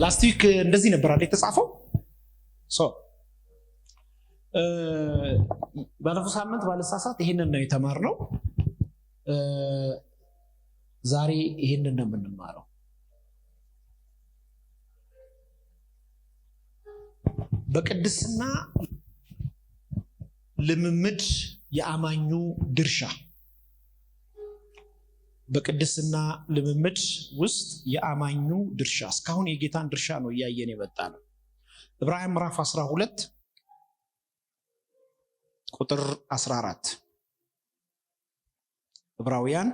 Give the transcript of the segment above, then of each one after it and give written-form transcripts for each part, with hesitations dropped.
ላስት ዊክ እንደዚህ ነበር አይደል የተጻፈው? ባለፈው ሳምንት ባለሳሳት ይሄንን ነው የተማርነው። ዛሬ ይሄንን ነው የምንማረው። በቅድስና ልምምድ የአማኙ ድርሻ። በቅድስና ልምምድ ውስጥ የአማኙ ድርሻ። እስካሁን የጌታን ድርሻ ነው እያየን የመጣ ነው። ዕብራውያን ምዕራፍ 12 ቁጥር 14። ዕብራውያን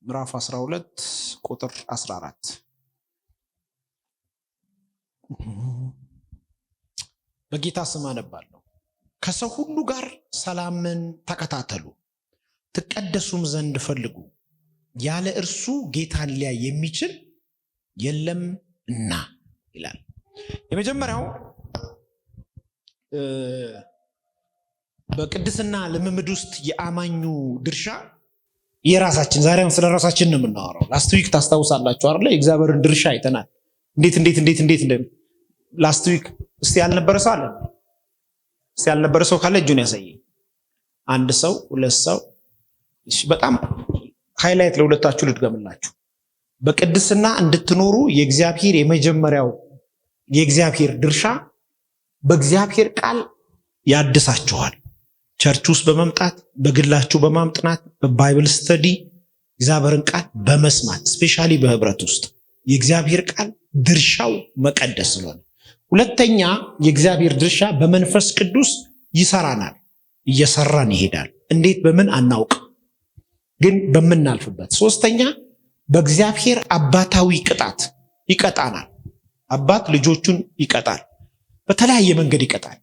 ምዕራፍ 12 ቁጥር 14። በጌታ ስም አነባለሁ። ከሰው ሁሉ ጋር ሰላምን ተከታተሉ፣ ትቀደሱም ዘንድ ፈልጉ፣ ያለ እርሱ ጌታን ሊያይ የሚችል የለም እና ይላል። የመጀመሪያው በቅድስና ልምምድ ውስጥ የአማኙ ድርሻ የራሳችን። ዛሬም ስለ ራሳችን ነው የምናወራው። ላስት ዊክ ታስታውሳላችሁ አይደል? የእግዚአብሔርን ድርሻ አይተናል። እንዴት ላስት ዊክ እስቲ ያልነበረ ሰው አለ? እስቲ ያልነበረ ሰው ካለ እጁን ያሳየኝ። አንድ ሰው፣ ሁለት ሰው። በጣም ሃይላይት ለሁለታችሁ ልድገምላችሁ። በቅድስና እንድትኖሩ የእግዚአብሔር የመጀመሪያው የእግዚአብሔር ድርሻ በእግዚአብሔር ቃል ያድሳችኋል። ቸርች ውስጥ በመምጣት በግላችሁ በማምጥናት በባይብል ስተዲ እግዚአብሔርን ቃል በመስማት ስፔሻሊ በህብረት ውስጥ የእግዚአብሔር ቃል ድርሻው መቀደስ ስለሆነ፣ ሁለተኛ የእግዚአብሔር ድርሻ በመንፈስ ቅዱስ ይሰራናል፣ እየሰራን ይሄዳል። እንዴት በምን አናውቅ፣ ግን በምናልፍበት። ሶስተኛ በእግዚአብሔር አባታዊ ቅጣት ይቀጣናል። አባት ልጆቹን ይቀጣል፣ በተለያየ መንገድ ይቀጣል።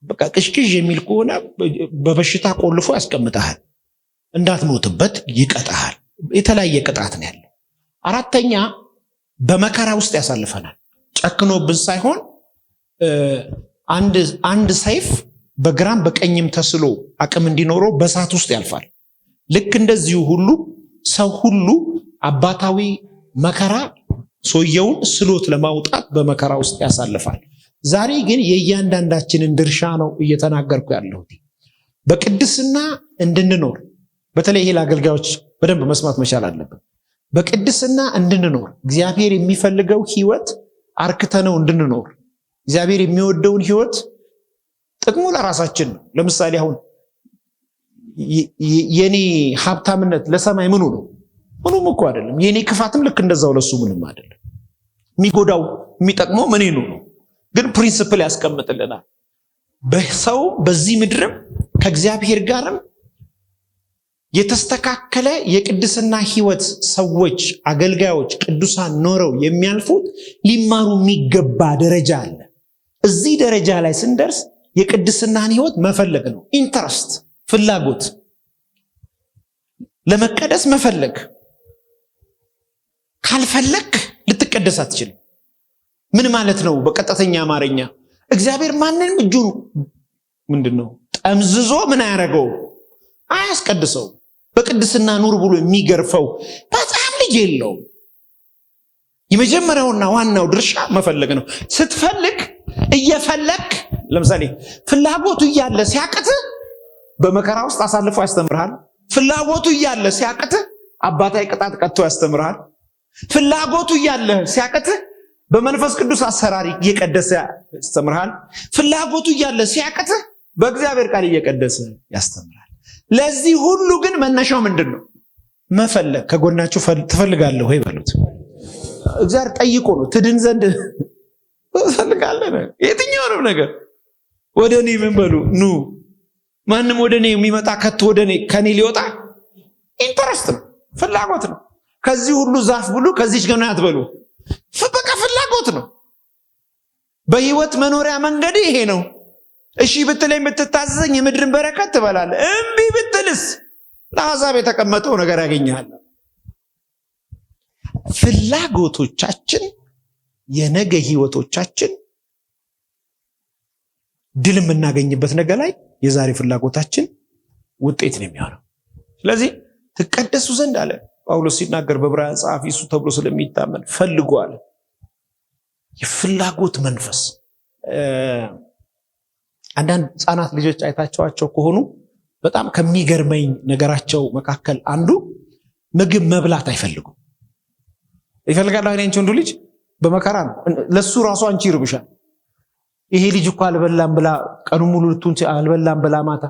በቃ ቅሽቅሽ የሚል ከሆነ በበሽታ ቆልፎ ያስቀምጣል፣ እንዳትሞትበት ይቀጣል። የተለያየ ቅጣት ነው ያለው። አራተኛ በመከራ ውስጥ ያሳልፈናል። ጨክኖብን ሳይሆን አንድ ሰይፍ በግራም በቀኝም ተስሎ አቅም እንዲኖረው በእሳት ውስጥ ያልፋል። ልክ እንደዚሁ ሁሉ ሰው ሁሉ አባታዊ መከራ ሰውየውን ስሎት ለማውጣት በመከራ ውስጥ ያሳልፋል። ዛሬ ግን የእያንዳንዳችንን ድርሻ ነው እየተናገርኩ ያለሁት። በቅድስና እንድንኖር፣ በተለይ ይሄ ለአገልጋዮች በደንብ መስማት መቻል አለብን። በቅድስና እንድንኖር እግዚአብሔር የሚፈልገው ህይወት አርክተነው እንድንኖር፣ እግዚአብሔር የሚወደውን ህይወት ጥቅሙ ለራሳችን ነው። ለምሳሌ አሁን የኔ ሀብታምነት ለሰማይ ምኑ ነው? ምኑም እኮ አይደለም። የኔ ክፋትም ልክ እንደዛው ለሱ ምንም አይደለም። የሚጎዳው የሚጠቅመው ምን ነው? ግን ፕሪንሲፕል ያስቀምጥልናል። በሰው በዚህ ምድርም ከእግዚአብሔር ጋርም የተስተካከለ የቅድስና ህይወት ሰዎች፣ አገልጋዮች፣ ቅዱሳን ኖረው የሚያልፉት ሊማሩ የሚገባ ደረጃ አለ። እዚህ ደረጃ ላይ ስንደርስ የቅድስናን ህይወት መፈለግ ነው። ኢንተረስት፣ ፍላጎት፣ ለመቀደስ መፈለግ። ካልፈለግ ልትቀደስ አትችልም። ምን ማለት ነው? በቀጥተኛ አማርኛ እግዚአብሔር ማንንም እጁን ምንድነው ጠምዝዞ ምን አያረገው? አያስቀድሰው። በቅድስና ኑር ብሎ የሚገርፈው በጣም ልጅ የለው። የመጀመሪያውና ዋናው ድርሻ መፈለግ ነው። ስትፈልግ እየፈለግ፣ ለምሳሌ ፍላጎቱ እያለ ሲያቅት በመከራ ውስጥ አሳልፎ ያስተምርሃል። ፍላጎቱ እያለ ሲያቅት አባታዊ ቅጣት ቀጥቶ ያስተምርሃል። ፍላጎቱ እያለ ሲያቅት በመንፈስ ቅዱስ አሰራር እየቀደሰ ያስተምርሃል። ፍላጎቱ እያለ ሲያቅት በእግዚአብሔር ቃል እየቀደሰ ያስተምራል። ለዚህ ሁሉ ግን መነሻው ምንድን ነው? መፈለግ። ከጎናችሁ ትፈልጋለህ ወይ በሉት። እግዚአብሔር ጠይቆ ነው ትድን ዘንድ ትፈልጋለህ። የትኛውንም ነገር ወደ እኔ ምን በሉ ኑ። ማንም ወደ እኔ የሚመጣ ከቶ ወደ እኔ ከኔ ሊወጣ ኢንተረስት ነው፣ ፍላጎት ነው። ከዚህ ሁሉ ዛፍ ብሉ፣ ከዚህች ገና አትበሉ። በቃ ፍላጎት ነው። በህይወት መኖሪያ መንገድ ይሄ ነው። እሺ ብትለኝ ብትታዘዘኝ የምድርን በረከት ትበላለህ። እምቢ ብትልስ ለአሕዛብ የተቀመጠው ነገር ያገኛል። ፍላጎቶቻችን የነገ ህይወቶቻችን ድል የምናገኝበት ነገር ላይ የዛሬ ፍላጎታችን ውጤት ነው የሚሆነው። ስለዚህ ትቀደሱ ዘንድ አለ ጳውሎስ ሲናገር በዕብራውያን ጸሐፊ እሱ ተብሎ ስለሚታመን ፈልጓል። የፍላጎት መንፈስ። አንዳንድ ህፃናት ልጆች አይታቸዋቸው ከሆኑ በጣም ከሚገርመኝ ነገራቸው መካከል አንዱ ምግብ መብላት አይፈልጉም። ይፈልጋል አንቺ ወንዱ ልጅ በመከራ ነው። ለሱ ራሱ አንቺ ይርብሻል። ይሄ ልጅ እኮ አልበላም ብላ ቀኑ ሙሉ ልቱን አልበላም ብላ ማታ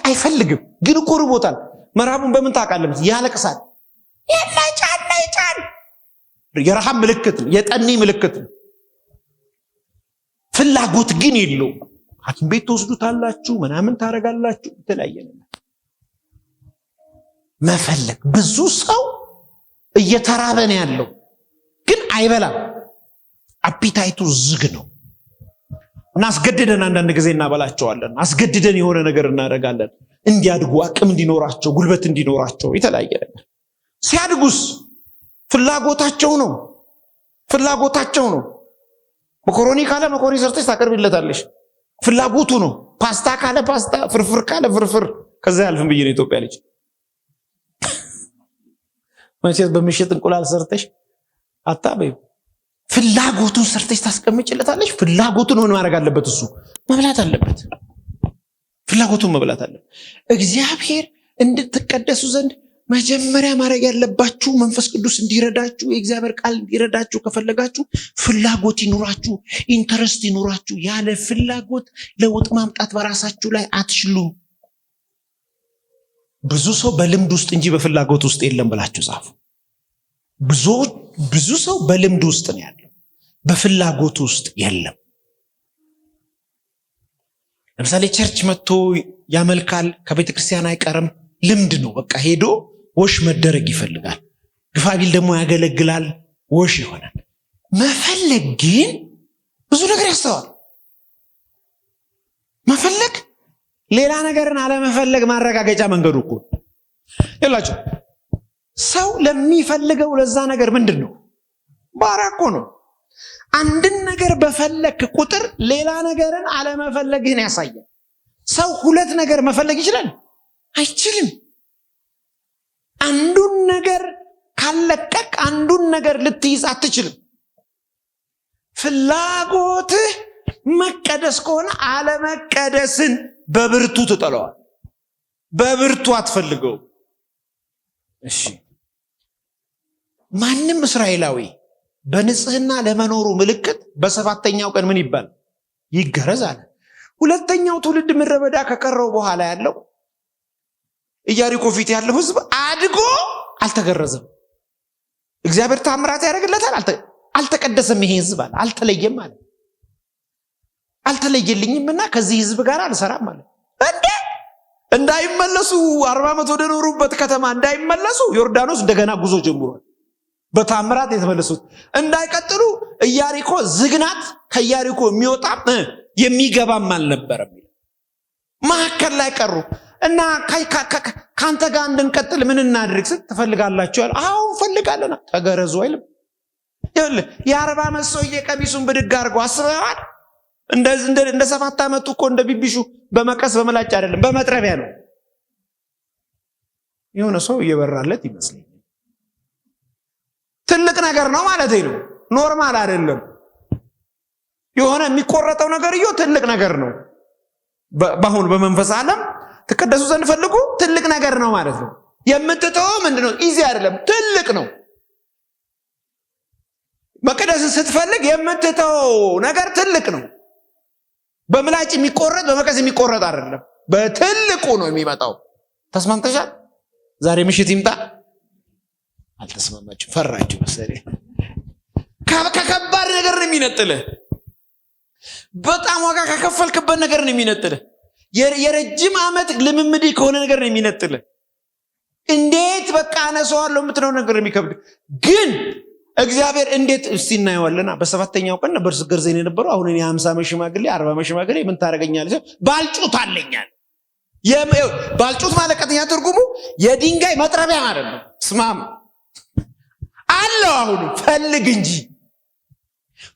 አይፈልግም። ግን እኮ ርቦታል። መራቡን በምን ታውቃለህ? ያለቅሳል። የጫን የረሃብ ምልክት ነው፣ የጠኔ ምልክት ነው። ፍላጎት ግን የለውም። ሐኪም ቤት ትወስዱታላችሁ፣ ምናምን ታረጋላችሁ፣ የተለያየ ነገር መፈለግ። ብዙ ሰው እየተራበ ነው ያለው ግን አይበላም። አፒታይቱ ዝግ ነው። እናስገድደን አንዳንድ ጊዜ እናበላቸዋለን። አስገድደን የሆነ ነገር እናደርጋለን እንዲያድጉ፣ አቅም እንዲኖራቸው፣ ጉልበት እንዲኖራቸው፣ የተለያየ ነገር። ሲያድጉስ ፍላጎታቸው ነው። መኮሮኒ ካለ መኮሮኒ ሰርተሽ ታቀርቢለታለሽ። ፍላጎቱ ነው። ፓስታ ካለ ፓስታ፣ ፍርፍር ካለ ፍርፍር። ከዛ ያልፍም ብዬ ነው ኢትዮጵያ ልጅ መቼስ በምሽት እንቁላል ሰርተሽ አታበይው። ፍላጎቱን ሰርተሽ ታስቀምጭለታለሽ። ፍላጎቱን ምን ማድረግ አለበት? እሱ መብላት አለበት። ፍላጎቱን መብላት አለበት። እግዚአብሔር እንድትቀደሱ ዘንድ መጀመሪያ ማድረግ ያለባችሁ መንፈስ ቅዱስ እንዲረዳችሁ፣ የእግዚአብሔር ቃል እንዲረዳችሁ ከፈለጋችሁ ፍላጎት ይኑራችሁ፣ ኢንተረስት ይኑራችሁ። ያለ ፍላጎት ለውጥ ማምጣት በራሳችሁ ላይ አትችሉም። ብዙ ሰው በልምድ ውስጥ እንጂ በፍላጎት ውስጥ የለም ብላችሁ ጻፉ። ብዙ ሰው በልምድ ውስጥ ነው ያለው፣ በፍላጎት ውስጥ የለም። ለምሳሌ ቸርች መጥቶ ያመልካል፣ ከቤተ ክርስቲያን አይቀርም። ልምድ ነው። በቃ ሄዶ ወሽ መደረግ ይፈልጋል። ግፋቢል ደግሞ ያገለግላል፣ ወሽ ይሆናል። መፈለግ ግን ብዙ ነገር ያስተዋል። መፈለግ ሌላ ነገርን አለመፈለግ ማረጋገጫ መንገዱ እኮ ይላችሁ። ሰው ለሚፈልገው ለዛ ነገር ምንድን ነው? ባሪያ እኮ ነው። አንድን ነገር በፈለክ ቁጥር ሌላ ነገርን አለመፈለግህን ያሳያል። ሰው ሁለት ነገር መፈለግ ይችላል? አይችልም። አንዱን ነገር ካለቀቅ አንዱን ነገር ልትይዝ አትችልም። ፍላጎትህ መቀደስ ከሆነ አለመቀደስን በብርቱ ትጠለዋል። በብርቱ አትፈልገው። እሺ፣ ማንም እስራኤላዊ በንጽህና ለመኖሩ ምልክት በሰባተኛው ቀን ምን ይባል? ይገረዝ አለ። ሁለተኛው ትውልድ ምድረ በዳ ከቀረው በኋላ ያለው ኢያሪኮ ፊት ያለው ህዝብ አድጎ አልተገረዘም። እግዚአብሔር ታምራት ያደርግለታል፣ አልተቀደሰም። ይሄ ህዝብ አለ አልተለየም አለ። አልተለየልኝምና ከዚህ ህዝብ ጋር አልሰራም አለ። እንዳይመለሱ 40 ዓመት ወደ ኖሩበት ከተማ እንዳይመለሱ ዮርዳኖስ እንደገና ጉዞ ጀምሯል። በታምራት የተመለሱት እንዳይቀጥሉ ኢያሪኮ ዝግናት፣ ከኢያሪኮ የሚወጣ የሚገባም አልነበረም። መካከል ላይ ቀሩ እና ካንተ ጋር እንድንቀጥል ምን እናድርግ ስል ትፈልጋላችሁ ያለ። አዎ እንፈልጋለን። ተገረዙ አይልም። ይኸውልህ የ40 ዓመት ሰውዬ ቀሚሱን ብድግ አድርጎ አስበዋል። እንደ 7 ዓመቱ እኮ እንደ ቢቢሹ በመቀስ በመላጭ አይደለም፣ በመጥረቢያ ነው። የሆነ ሰው እየበራለት ይመስለኛል። ትልቅ ነገር ነው ማለት ነው። ኖርማል አይደለም። የሆነ የሚቆረጠው ነገር ትልቅ ነገር ነው። በአሁን በመንፈስ ዓለም ተቀደሱ ዘንድ ፈልጉ ትልቅ ነገር ነው ማለት ነው። የምትተወው ምንድነው? ኢዚ አይደለም፣ ትልቅ ነው። መቀደስን ስትፈልግ የምትተወው ነገር ትልቅ ነው። በምላጭ የሚቆረጥ በመቀስ የሚቆረጥ አይደለም፣ በትልቁ ነው የሚመጣው። ተስማምተሻል? ዛሬ ምሽት ይምጣ። አልተስማማችሁ፣ ፈራችሁ መሰለኝ። ከከባድ ነገር ነው የሚነጥልህ። በጣም ዋጋ ከከፈልክበት ነገር ነው የሚነጥልህ። የረጅም ዓመት ልምምድ ከሆነ ነገር ነው የሚነጥልህ። እንዴት በቃ አነሳዋለሁ የምትለው ነገር የሚከብድ ግን እግዚአብሔር እንዴት እስቲ እናየዋለና። በሰባተኛው ቀን ነበር ስገርዘኝ የነበረው። አሁን እኔ 50 ዓመት ሽማግሌ 40 ዓመት ሽማግሌ ምን ታረጋኛለህ? ባልጩት አለኛል። ባልጩት ማለት ቀጥታ ትርጉሙ የድንጋይ መጥረቢያ ማለት ነው። ስማም አለው። አሁን ፈልግ እንጂ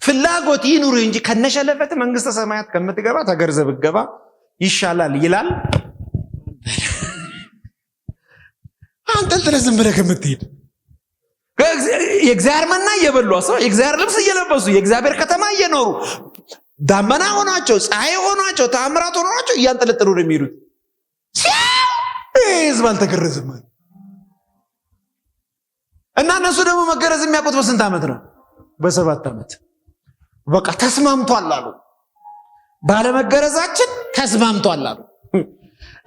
ፍላጎት ይኑር እንጂ ከነሸለፈት መንግስተ ሰማያት ከምትገባ ተገርዘ ብትገባ ይሻላል ይላል። አንጠልጥለህ ዝም ብለህ ከምትሄድ የእግዚአብሔር መና እየበሉ ሰው የእግዚአብሔር ልብስ እየለበሱ የእግዚአብሔር ከተማ እየኖሩ ዳመና ሆኗቸው ፀሐይ ሆኗቸው ተአምራት ሆኗቸው እያንጠለጠሉ ነው የሚሄዱት። ህዝብ አልተገረዝም እና እነሱ ደግሞ መገረዝ የሚያውቁት በስንት ዓመት ነው? በ7 ዓመት። በቃ ተስማምቷል አሉ። ባለመገረዛችን ተስማምቷል አሉ።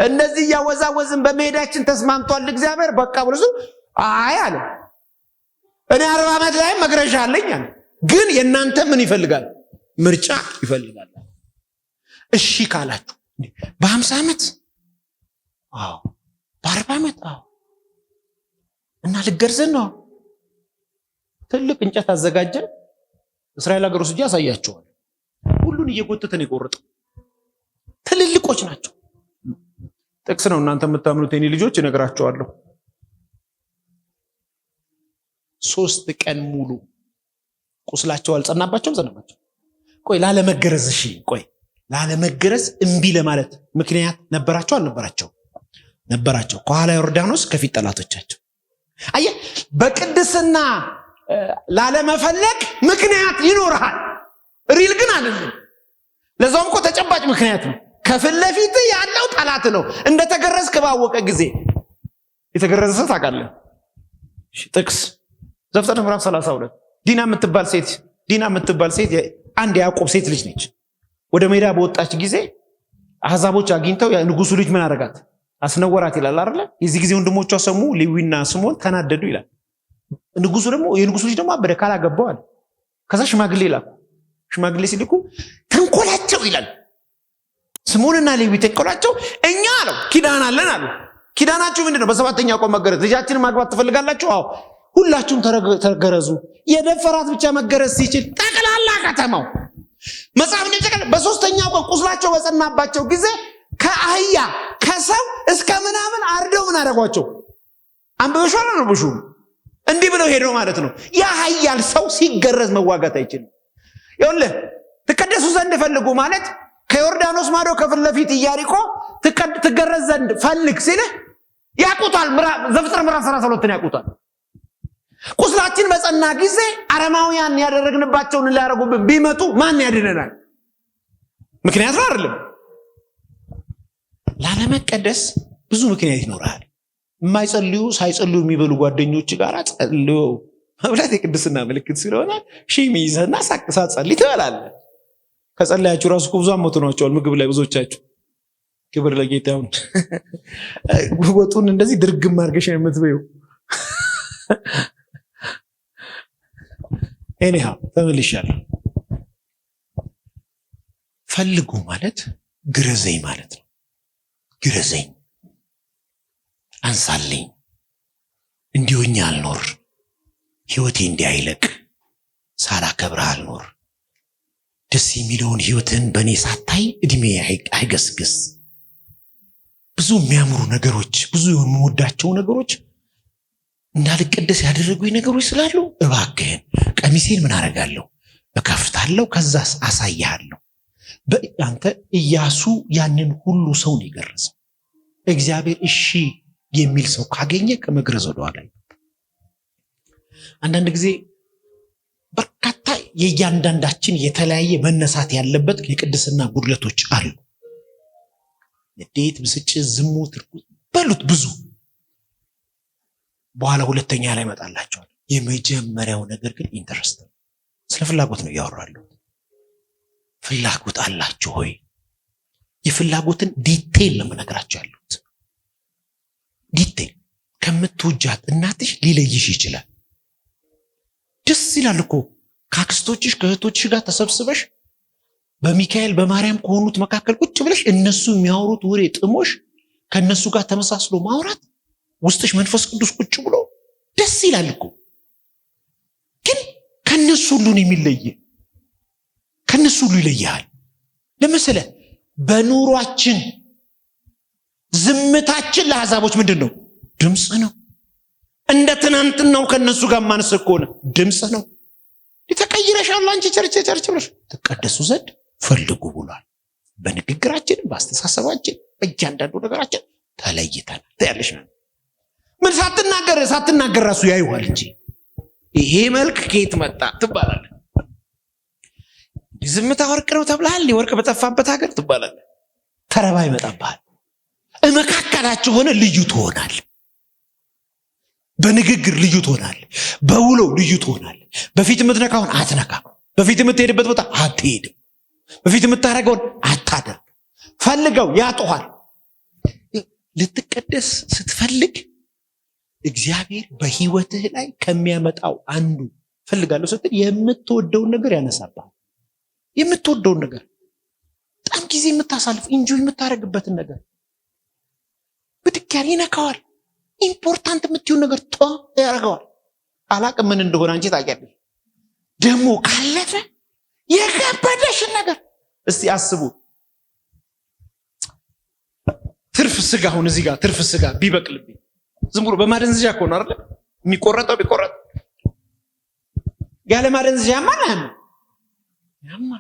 እንደዚህ እያወዛወዝን በመሄዳችን ተስማምቷል እግዚአብሔር በቃ ብሎ አይ አለ እኔ 40 ዓመት ላይ መግረሻ አለኝ አለ። ግን የእናንተ ምን ይፈልጋል? ምርጫ ይፈልጋል። እሺ ካላችሁ በ50 ዓመት አዎ፣ በ40 ዓመት አዎ እና ልገርዘን ነው። ትልቅ እንጨት አዘጋጀን። እስራኤል ሀገር ውስጥ ያሳያቸዋል። ሁሉን እየጎተተን የቆረጠው ትልልቆች ናቸው። ጥቅስ ነው እናንተ የምታምኑት የኔ ልጆች እነግራቸዋለሁ። 3 ቀን ሙሉ ቁስላቸው አልጸናባቸውም። ዘናባቸው ቆይ ላለመገረዝ እሺ ቆይ ላለመገረዝ እምቢ ለማለት ምክንያት ነበራቸው አልነበራቸው? ነበራቸው። ከኋላ ዮርዳኖስ ከፊት ጠላቶቻቸው። አየህ በቅድስና ላለመፈለግ ምክንያት ይኖርሃል። ሪል ግን አይደለም። ለዛውም እኮ ተጨባጭ ምክንያት ነው። ከፊት ለፊት ያለው ጠላት ነው። እንደተገረዝክ ባወቀ ጊዜ የተገረዘ ሰው ታውቃለህ። ጥቅስ ዘፍጥረት ምዕራፍ 32 ዲና የምትባል ሴት አንድ ያዕቆብ ሴት ልጅ ነች። ወደ ሜዳ በወጣች ጊዜ አሕዛቦች አግኝተው ንጉሱ ልጅ ምን አደረጋት? አስነወራት ይላል አይደል? የዚህ ጊዜ ወንድሞቿ ሰሙ፣ ሌዊና ስምዖን ተናደዱ ይላል። የንጉሱ ልጅ ደግሞ አበደ ካላገባው አለ። ከዛ ሽማግሌ ላኩ። ሽማግሌ ሲልኩ ተንኮላቸው ይላል ስምዖንና ሌዊ ተንኮላቸው እኛ አለው ኪዳን አለን አሉ። ኪዳናችሁ ምንድነው? በ7ኛው ቀን መገረዝ። ልጃችንን ማግባት ትፈልጋላችሁ? አዎ ሁላችሁም ተገረዙ። የደፈራት ብቻ መገረዝ ሲችል ጠቅላላ ከተማው መጽሐፍ እንደጨቀለ በ3ኛው ቀን ቁስላቸው በጸናባቸው ጊዜ ከአህያ ከሰው እስከ ምናምን አርደው ምን አደረጓቸው? አንብበሻል አንብበሹ እንዲህ ብለው ሄደው ማለት ነው። ያ ኃያል ሰው ሲገረዝ መዋጋት አይችልም። ይኸውልህ ትቀደሱ ዘንድ ፈልጉ ማለት ከዮርዳኖስ ማዶ ከፊት ለፊት ኢያሪኮ ትገረዝ ዘንድ ፈልግ ሲልህ ያቁታል። ዘፍጥረት ምዕራፍ 32 ያቁታል። ቁስላችን በጸና ጊዜ አረማውያን ያደረግንባቸውን ሊያረጉብን ቢመጡ ማን ያድነናል? ምክንያት ነው አይደለም? ላለመቀደስ ብዙ ምክንያት ይኖራል። የማይጸልዩ ሳይጸልዩ የሚበሉ ጓደኞች ጋር ጸልዩ መብላት የቅድስና ምልክት ስለሆነ ሺም ይዘህና ሳትጸልይ ትበላለህ። ከጸለያችሁ ራሱ ብዙ አመቱ ናቸዋል ምግብ ላይ ብዙዎቻችሁ። ክብር ለጌታ ይሁን። ወጡን እንደዚህ ድርግም አድርገሽ የምትበዩ ኤኒሃው ተመልሻለሁ። ፈልጉ ማለት ግረዘኝ ማለት ነው። ግረዘኝ፣ አንሳልኝ፣ እንዲሆኛ አልኖር፣ ህይወቴ እንዲያይለቅ ሳላከብርህ አልኖር፣ ደስ የሚለውን ህይወትን በእኔ ሳታይ እድሜ አይገስግስ። ብዙ የሚያምሩ ነገሮች፣ ብዙ የምወዳቸው ነገሮች እንዳልቀደስ ያደረጉኝ ነገሮች ስላሉ እባክህን ቀሚሴን ምን አደርጋለሁ? እከፍታለሁ፣ ከዛ አሳያለሁ። በአንተ ኢያሱ ያንን ሁሉ ሰው ነው የገረዘው። እግዚአብሔር እሺ የሚል ሰው ካገኘ ከመግረዝ ወደኋላ። አንዳንድ ጊዜ በርካታ የእያንዳንዳችን የተለያየ መነሳት ያለበት የቅድስና ጉድለቶች አሉ። ንዴት፣ ብስጭት፣ ዝሙት በሉት ብዙ። በኋላ ሁለተኛ ላይ መጣላቸዋል። የመጀመሪያው ነገር ግን ኢንተረስት ነው። ስለ ፍላጎት ነው እያወራለሁ። ፍላጎት አላችሁ ሆይ? የፍላጎትን ዲቴይል ነው የምነግራችሁ ያለሁት። ዲቴይል ከምትወጃት እናትሽ ሊለይሽ ይችላል። ደስ ይላል እኮ ከአክስቶችሽ ከእህቶችሽ ጋር ተሰብስበሽ በሚካኤል በማርያም ከሆኑት መካከል ቁጭ ብለሽ እነሱ የሚያወሩት ወሬ ጥሞሽ ከነሱ ጋር ተመሳስሎ ማውራት ውስጥሽ መንፈስ ቅዱስ ቁጭ ብሎ ደስ ይላል እኮ። ግን ከነሱ ሁሉ ነው የሚለየ። ከነሱ ሁሉ ይለያል። ለምሳሌ በኑሯችን ዝምታችን ለአሕዛቦች ምንድን ነው? ድምፅ ነው። እንደ ትናንትናው ከነሱ ጋር ማንስ ከሆነ ድምፅ ነው። ተቀይረሻል አንቺ ቸርች ብለሽ ተቀደሱ ዘንድ ፈልጉ ብሏል። በንግግራችን፣ በአስተሳሰባችን፣ በእያንዳንዱ ነገራችን ተለይተናል። ታያለሽ ነው ምን ሳትናገር ራሱ ያዩዋል እንጂ ይሄ መልክ ከየት መጣ ትባላለህ። ዝምታ ወርቅ ነው ተብለሃል። ወርቅ በጠፋበት ሀገር ትባላለህ። ተረባ ይመጣብሃል። መካከላችሁ ሆነ ልዩ ትሆናል። በንግግር ልዩ ትሆናል። በውሎ ልዩ ትሆናል። በፊት የምትነካውን አትነካም። በፊት የምትሄድበት ቦታ አትሄድም። በፊት የምታደርገውን አታደርግ። ፈልገው ያጠዋል። ልትቀደስ ስትፈልግ እግዚአብሔር በህይወትህ ላይ ከሚያመጣው አንዱ ፈልጋለሁ ስትል የምትወደውን ነገር ያነሳብሃል። የምትወደውን ነገር በጣም ጊዜ የምታሳልፍ ኢንጆይ የምታደርግበትን ነገር ብድጋሚ ይነካዋል። ኢምፖርታንት የምትይውን ነገር ያደርገዋል። አላቅም ምን እንደሆነ አንቺ ታውቂያለሽ። ደግሞ ካለፈ የከበደሽን ነገር እስቲ አስቡ። ትርፍ ስጋ አሁን እዚህ ጋር ትርፍ ስጋ ቢበቅልብኝ ዝም ብሎ በማደንዘዣ እኮ ነው አይደል የሚቆረጠው? ቢቆረጥ ያለ ማደንዘዣ ያማ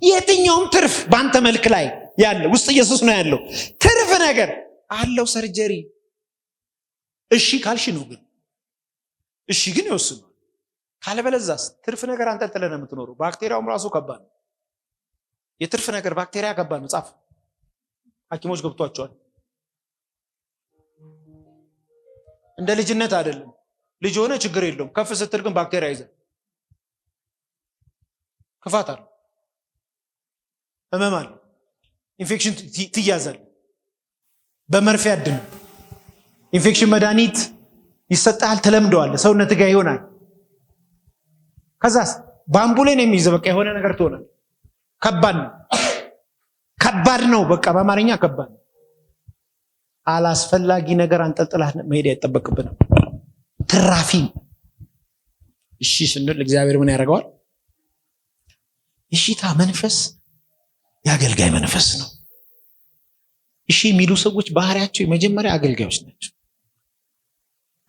የትኛውም ትርፍ በአንተ መልክ ላይ ያለ ውስጥ ኢየሱስ ነው ያለው ትርፍ ነገር አለው። ሰርጀሪ እሺ ካልሽ ነው ግን እሺ ግን ይወስነው። ካለበለዛስ ትርፍ ነገር አንጠልጥለህ ነው የምትኖረው። ባክቴሪያውም ራሱ ከባድ ነው። የትርፍ ነገር ባክቴሪያ ከባድ ነው። ጻፍ ሐኪሞች ገብቷቸዋል። እንደ ልጅነት አይደለም። ልጅ ሆነ ችግር የለውም። ከፍ ስትል ግን ባክቴሪያ ይዘህ ክፋት አለ፣ ህመም አለ፣ ኢንፌክሽን ትያዛል። በመርፌ አድን ኢንፌክሽን መድኃኒት ይሰጣል። ተለምደዋል። ሰውነት ጋር ይሆናል። ከዛስ በአምቡሌን የሚይዘው በቃ የሆነ ነገር ትሆናል። ከባድ ነው። በቃ በአማርኛ ከባድ ነው። አላስፈላጊ ነገር አንጠልጥላ መሄድ አይጠበቅብንም። ትራፊ እሺ ስንል እግዚአብሔር ምን ያደርገዋል? እሺታ መንፈስ የአገልጋይ መንፈስ ነው። እሺ የሚሉ ሰዎች ባህሪያቸው የመጀመሪያ አገልጋዮች ናቸው።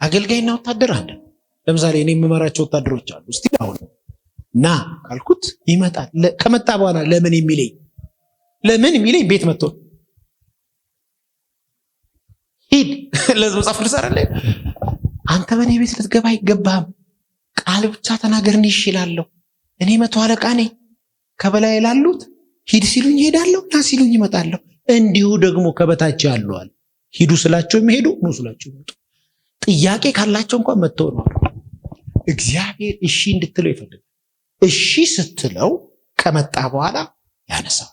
አገልጋይና ወታደር አንድ ነው። ለምሳሌ እኔ የምመራቸው ወታደሮች አሉ። እስቲ አሁን ና ካልኩት ይመጣል። ከመጣ በኋላ ለምን የሚለኝ ቤት መጥቶ ሂድ ለዚህ መጽሐፍ ልሰራለ አንተ በእኔ ቤት ልትገባ አይገባም። ቃል ብቻ ተናገርኒ ይሽላለሁ። እኔ መቶ አለቃ ነኝ። ከበላይ ላሉት ሂድ ሲሉኝ ሄዳለሁ፣ ና ሲሉኝ ይመጣለሁ። እንዲሁ ደግሞ ከበታች ያለዋል ሂዱ ስላቸው የሚሄዱ ኑ ስላቸው ይመጡ። ጥያቄ ካላቸው እንኳን መጥተው ነው። እግዚአብሔር እሺ እንድትለው ይፈልጋል። እሺ ስትለው ከመጣ በኋላ ያነሳው።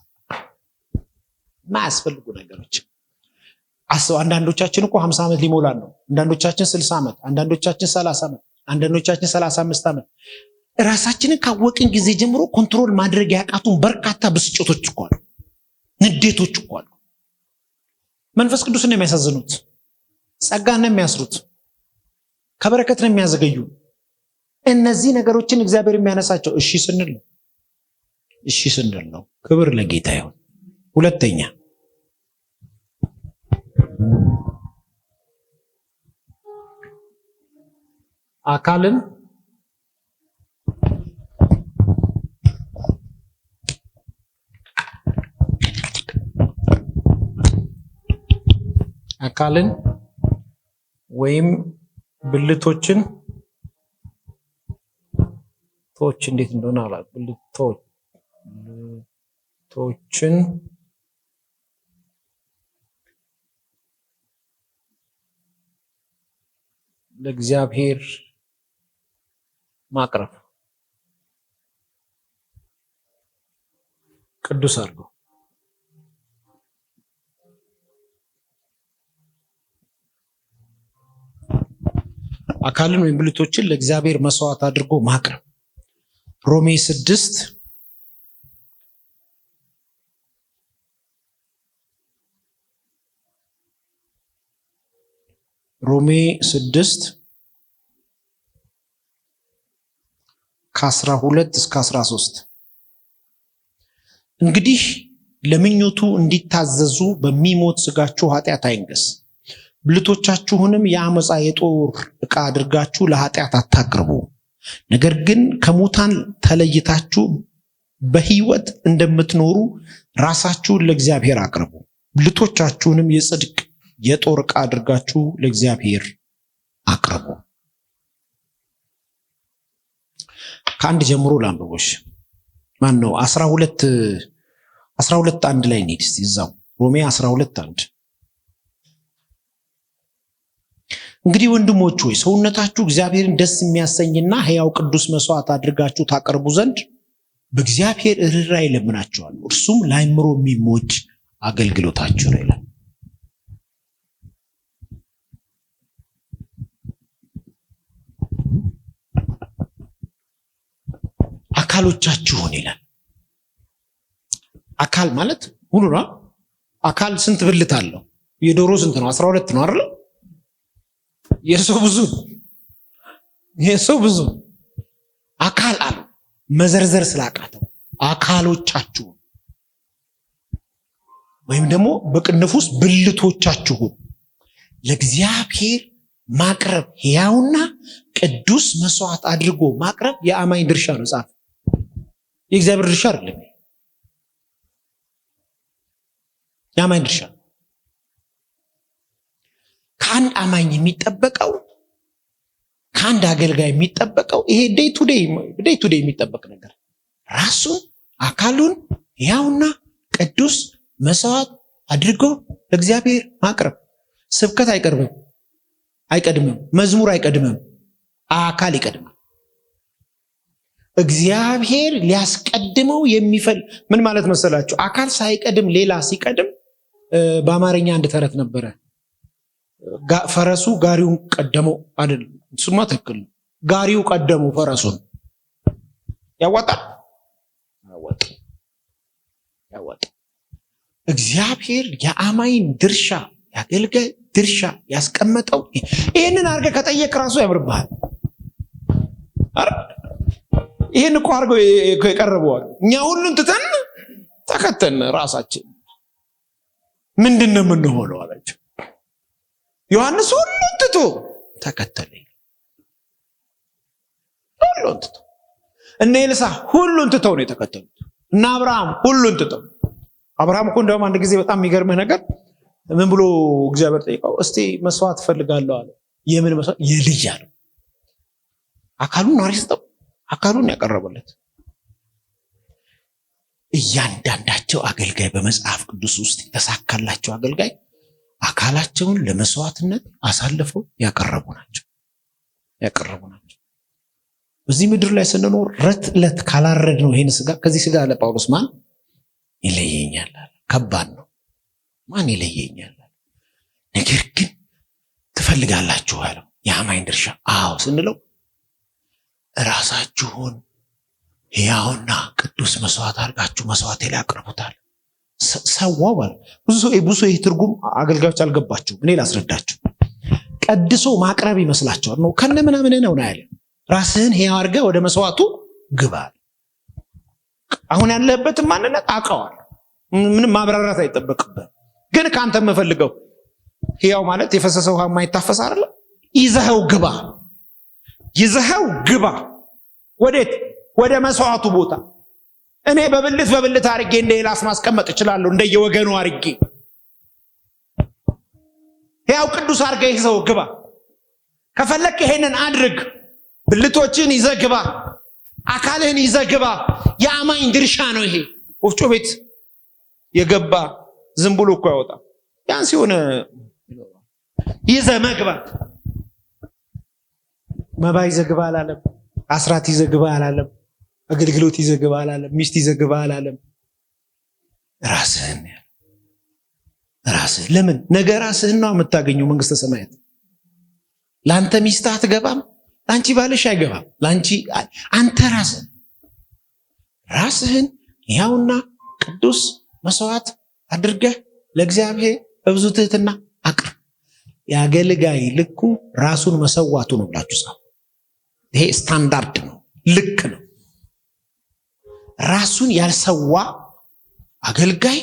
ማያስፈልጉ ነገሮች አስብ። አንዳንዶቻችን እኮ 50 ዓመት ሊሞላን ነው። አንዳንዶቻችን 60 ዓመት፣ አንዳንዶቻችን 30 ዓመት፣ አንዳንዶቻችን 35 ዓመት። ራሳችንን ካወቅን ጊዜ ጀምሮ ኮንትሮል ማድረግ ያቃቱን በርካታ ብስጭቶች እኮ አሉ፣ ንዴቶች እኮ አሉ። መንፈስ ቅዱስ ነው የሚያሳዝኑት፣ ጸጋን ነው የሚያስሩት፣ ከበረከት ነው የሚያዘገዩ። እነዚህ ነገሮችን እግዚአብሔር የሚያነሳቸው እሺ ስንል ነው። ክብር ለጌታ ይሁን። ሁለተኛ አካልን ወይም ብልቶችን እንዴት እንደሆነ አላውቅም። ብልቶችን ለእግዚአብሔር ማቅረብ ቅዱስ አድርገው አካልን ወይም ብልቶችን ለእግዚአብሔር መስዋዕት አድርጎ ማቅረብ። ሮሜ 6 ከ12 እስከ 13 እንግዲህ ለምኞቱ እንዲታዘዙ በሚሞት ስጋችሁ ኃጢአት አይንገስ፣ ብልቶቻችሁንም የአመፃ የጦር ዕቃ አድርጋችሁ ለኃጢአት አታቅርቡ። ነገር ግን ከሙታን ተለይታችሁ በሕይወት እንደምትኖሩ ራሳችሁን ለእግዚአብሔር አቅርቡ። ብልቶቻችሁንም የጽድቅ የጦር ዕቃ አድርጋችሁ ለእግዚአብሔር ከአንድ ጀምሮ ላንብቦሽ። ማን ነው 12 1 ላይ እንሂድ እስቲ። እዛው ሮሜ 12 1 እንግዲህ ወንድሞች ሆይ ሰውነታችሁ እግዚአብሔርን ደስ የሚያሰኝና ሕያው ቅዱስ መስዋዕት አድርጋችሁ ታቀርቡ ዘንድ በእግዚአብሔር ርኅራኄ እለምናችኋለሁ፣ እርሱም ለአእምሮ የሚሞች አገልግሎታችሁ ነው ይላል። አካሎቻችሁን ይላል። አካል ማለት ሁሉ ነው። አካል ስንት ብልት አለው? የዶሮ ስንት ነው? 12 ነው አይደል? የሰው ብዙ አካል አለ። መዘርዘር ስላቃተው አካሎቻችሁን ወይም ደግሞ በቅንፍ ውስጥ ብልቶቻችሁን ለእግዚአብሔር ማቅረብ ሕያውና ቅዱስ መስዋዕት አድርጎ ማቅረብ የአማኝ ድርሻ ነው። ጻፍ። የእግዚአብሔር ድርሻ አይደለም፣ የአማኝ ድርሻ። ከአንድ አማኝ የሚጠበቀው ከአንድ አገልጋይ የሚጠበቀው ይሄ ዴይ ቱ ዴይ የሚጠበቅ ነገር ራሱን አካሉን ሕያውና ቅዱስ መስዋዕት አድርጎ ለእግዚአብሔር ማቅረብ። ስብከት አይቀድምም፣ መዝሙር አይቀድምም፣ አካል ይቀድማል። እግዚአብሔር ሊያስቀድመው የሚፈልግ ምን ማለት መሰላችሁ? አካል ሳይቀድም ሌላ ሲቀድም በአማርኛ አንድ ተረት ነበረ። ፈረሱ ጋሪውን ቀደመው አይደል? እሱማ ትክክል ነው። ጋሪው ቀደመው ፈረሱን። ያዋጣል? ያዋጣል። እግዚአብሔር የአማኝ ድርሻ የአገልጋይ ድርሻ ያስቀመጠው ይህንን አድርገህ ከጠየቅ ራሱ ያምርብሃል። ይህን እኮ አድርገው የቀረበዋል። እኛ ሁሉን ትተን ተከተን ራሳችን ምንድን ነው የምንሆነው አላቸው። ዮሐንስ ሁሉን ትቶ ተከተለኝ። ሁሉን ትቶ እነ ኤልሳ ሁሉን ትተው ነው የተከተሉት። እና አብርሃም ሁሉን ትተው። አብርሃም እኮ እንደውም አንድ ጊዜ በጣም የሚገርምህ ነገር ምን ብሎ እግዚአብሔር ጠይቀው፣ እስቲ መስዋዕት እፈልጋለሁ አለ። የምን መስዋዕት? የልጅ አለ። አካሉን አሪስጠው አካሉን ያቀረበለት። እያንዳንዳቸው አገልጋይ በመጽሐፍ ቅዱስ ውስጥ የተሳካላቸው አገልጋይ አካላቸውን ለመስዋዕትነት አሳልፈው ያቀረቡ ናቸው። በዚህ ምድር ላይ ስንኖር ረት ካላረድ ነው ይሄን ስጋ ከዚህ ስጋ አለ ጳውሎስ ማን ይለየኛል አለ። ከባድ ነው። ማን ይለየኛል? ነገር ግን ትፈልጋላችሁ አለው። የአማኝ ድርሻ አዎ ስንለው ራሳችሁን ሕያውና ቅዱስ መስዋዕት አድርጋችሁ መስዋዕት ላይ አቅርቡታል። ሰዋው አለ። ብዙ ይህ ትርጉም አገልጋዮች አልገባቸው። እኔ ላስረዳችሁ። ቀድሶ ማቅረብ ይመስላቸዋል ነው ከነ ምናምን ነው ያለ። ራስህን ሕያው አድርገህ ወደ መስዋዕቱ ግባ። አሁን ያለህበትን ማንነት አውቀዋል። ምንም ማብራራት አይጠበቅብህ። ግን ከአንተ የምፈልገው ሕያው ማለት የፈሰሰ ውሃ የማይታፈስ አይደለ? ይዘኸው ግባ። ወዴት? ወደ መስዋዕቱ ቦታ። እኔ በብልት አድርጌ እንደ ኤላስ ማስቀመጥ እችላለሁ፣ እንደየወገኑ አድርጌ። ሕያው ቅዱስ አድርገህ ይዘው ግባ። ከፈለክ ይሄንን አድርግ። ብልቶችን ይዘህ ግባ፣ አካልህን ይዘህ ግባ። የአማኝ ድርሻ ነው ይሄ። ወፍጮ ቤት የገባ ዝም ብሎ እኮ ያወጣ። ያን ሲሆን ይዘህ መግባት። መባ ይዘህ ግባ አላለም። አስራት ይዘህ ግባ አላለም። አገልግሎት ይዘህ ግባ አላለም። ሚስት ይዘህ ግባ አላለም። ራስህን ለምን ነገ ራስህን ነው የምታገኘው መንግስተ ሰማያት። ለአንተ ሚስት አትገባም፣ ለአንቺ ባልሽ አይገባም። ለአንቺ አንተ ራስህን ሕያውና ቅዱስ መስዋዕት አድርገህ ለእግዚአብሔር በብዙ ትህትና አቅርብ። የአገልጋይ ልኩ ራሱን መሰዋቱ ነው ብላችሁ ጻፉ። ይሄ ስታንዳርድ ነው፣ ልክ ነው። ራሱን ያልሰዋ አገልጋይ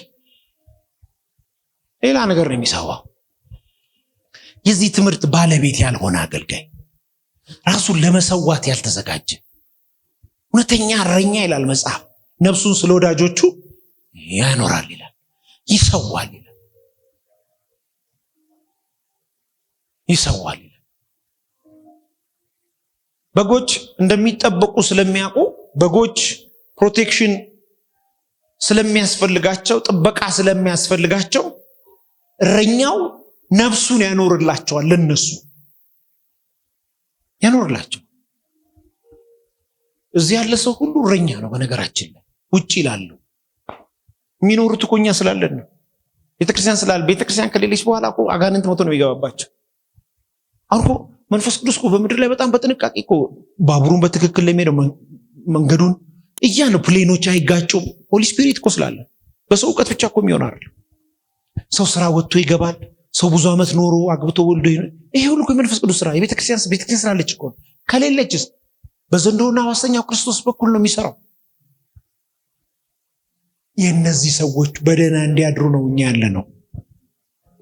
ሌላ ነገር ነው የሚሰዋው። የዚህ ትምህርት ባለቤት ያልሆነ አገልጋይ፣ ራሱን ለመሰዋት ያልተዘጋጀ እውነተኛ እረኛ ይላል መጽሐፍ፣ ነፍሱን ስለ ወዳጆቹ ያኖራል ይላል፣ ይሰዋል ይላል። በጎች እንደሚጠበቁ ስለሚያውቁ በጎች ፕሮቴክሽን ስለሚያስፈልጋቸው ጥበቃ ስለሚያስፈልጋቸው እረኛው ነፍሱን ያኖርላቸዋል። ለነሱ ያኖርላቸው። እዚህ ያለ ሰው ሁሉ እረኛ ነው። በነገራችን ላይ ውጪ ይላሉ የሚኖሩት እኮ እኛ ስላለን ነው። ቤተክርስቲያን ስላለ ቤተክርስቲያን ከሌለች በኋላ እኮ አጋንንት ሞቶ ነው የሚገባባቸው። አሁን እኮ መንፈስ ቅዱስ እኮ በምድር ላይ በጣም በጥንቃቄ እኮ ባቡሩን በትክክል ለሚሄደው መንገዱን እያለ ፕሌኖች አይጋጩም። ሆሊ ስፒሪት እኮ ስላለ በሰው እውቀት ብቻ እኮ የሚሆን አይደለም። ሰው ስራ ወጥቶ ይገባል። ሰው ብዙ ዓመት ኖሮ አግብቶ ወልዶ ይሄ ሁሉ የመንፈስ ቅዱስ ስራ ቤተክርስቲያን ስላለች እኮ። ከሌለችስ በዘንዶና በሐሰተኛው ክርስቶስ በኩል ነው የሚሰራው። የእነዚህ ሰዎች በደህና እንዲያድሩ ነው እኛ ያለ ነው።